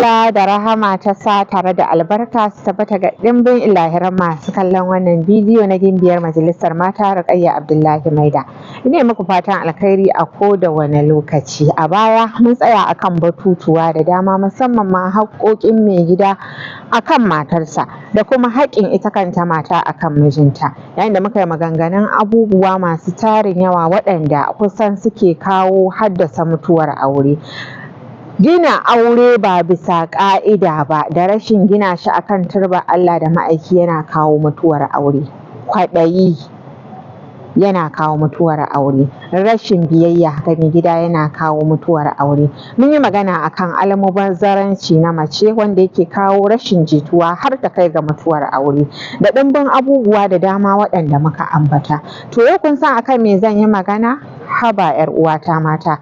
Allah da rahama ta sa tare da albarka su tabbata ga ɗimbin ilahiran masu kallon wannan bidiyo na gimbiyar majalisar mata Rukayya Abdullahi Maida. Ina muku fatan alkhairi a ko da wani lokaci. A baya mun tsaya akan batutuwa da dama musamman ma haƙoƙin mai gida akan matarsa da kuma haƙƙin ita kanta mata akan mijinta, yayin da muka yi maganganun abubuwa masu tarin yawa waɗanda kusan suke kawo haddasa mutuwar aure. Gina aure ba bisa ƙa'ida ba da rashin gina shi akan turbar Allah da ma'aiki yana kawo mutuwar aure. Kwaɗayi yana kawo mutuwar aure, rashin biyayya ga mai gida yana kawo mutuwar aure. Mun yi magana akan almubazzaranci na mace wanda yake kawo rashin jituwa har ta kai ga mutuwar aure da ɗimbin abubuwa da dama waɗanda muka ambata. To yau kun san akan me zan yi magana? Haba 'yar uwata mata,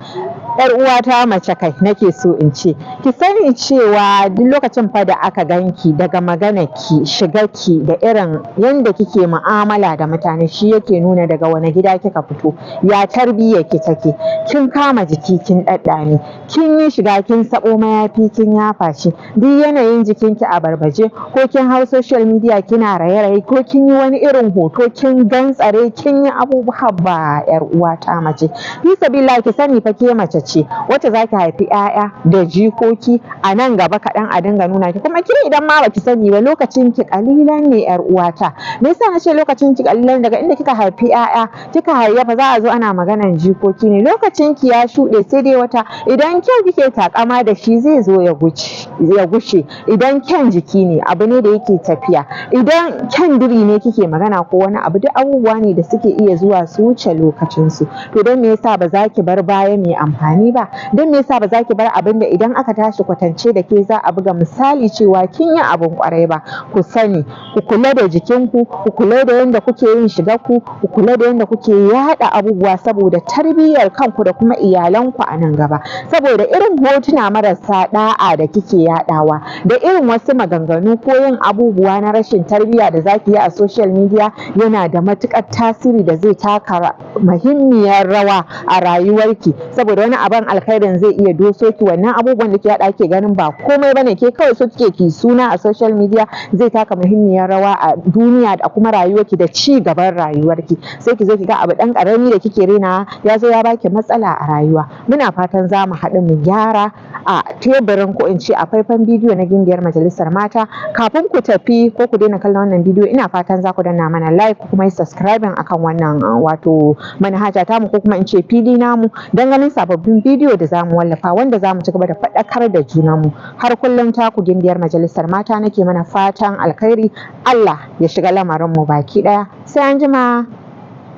'yar uwata mace kai nake so in ce, ki sani cewa duk lokacin fa da aka ganki daga maganarki, shigarki da irin yanda kike mu'amala da mutane shi yake nuna daga wani gida kika fito, ya tarbiyyarki take, kin kama jiki kin ɗaɗɗame, kin yi shiga kin saɓo mayafi kin yafa shi, duk yanayin jikinki a barbaje, ko kin hau social media kina raye-raye, ko kin yi wani irin hoto kin gantsare kin yi abubuwa. Ba 'yar uwata mace, fi sabilillahi ki sani fa ke mace ce wacce zaki haifi 'ya'ya da jikoki a nan gaba kaɗan a dinga nuna ki, kuma ke idan ma baki sani ba lokacin ki ƙalilan ne 'yar uwata. Me yasa nace lokacin ki ƙalilan? Daga inda kika haifi 'ya'ya kika hayayyafa za a zo ana maganan jikoki ne, lokacin ki ya shuɗe sai dai wata. Idan kyau kike takama da shi zai zo ya gushe, idan kyan jiki ne abu ne da yake tafiya, idan kyan diri ne kike magana ko wani abu, duk abubuwa ne da suke iya zuwa su wuce lokacin su. To don me yasa ba za ki bar baya mai amfani ba? Don me yasa ba za ki bar abin da idan aka tashi kwatance da ke za a buga misali cewa kin yi abin kwarai ba? Ku sani, ku kula da jikinku, ku kula da yadda kuke yin shigarku, ku kula da yadda kuke yaɗa abubuwa saboda tarbiyyar kanku da kuma iyalanku a nan gaba. Saboda irin hotuna marasa ɗa'a da kike yaɗawa da irin wasu maganganu ko yin abubuwa na rashin tarbiyya da za ki yi a social media yana da matuƙar tasiri da zai taka muhimmiyar rawa a rayuwarki, saboda wani abin alkhairin zai iya doso ki. Wannan abubuwan da ke yaɗa ke ganin ba komai bane, ke kawai so kike ki suna a social media, zai taka muhimmiyar rawa a duniya da kuma rayuwarki da ci gaban rayuwarki. Sai ki zo ki ga abu ɗan ƙarami da kike renawa ya zo ya baki matsala a rayuwa. Muna fatan za mu haɗu mu gyara a teburin ko in ce a faifan bidiyo na gimbiyar majalisar mata. Kafin ku tafi ko ku daina kallon wannan bidiyo, ina fatan za ku danna mana like ko kuma yi subscribing akan wannan wato manhaja tamu ko kuma in ce fili namu, don ganin sababbin bidiyo da zamu wallafa wanda zamu ci gaba da faɗakar da junanmu. Har kullum taku gimbiyar majalisar mata nake mana fatan alkhairi. Allah ya shiga lamarin mu baki ɗaya. Sai anjima.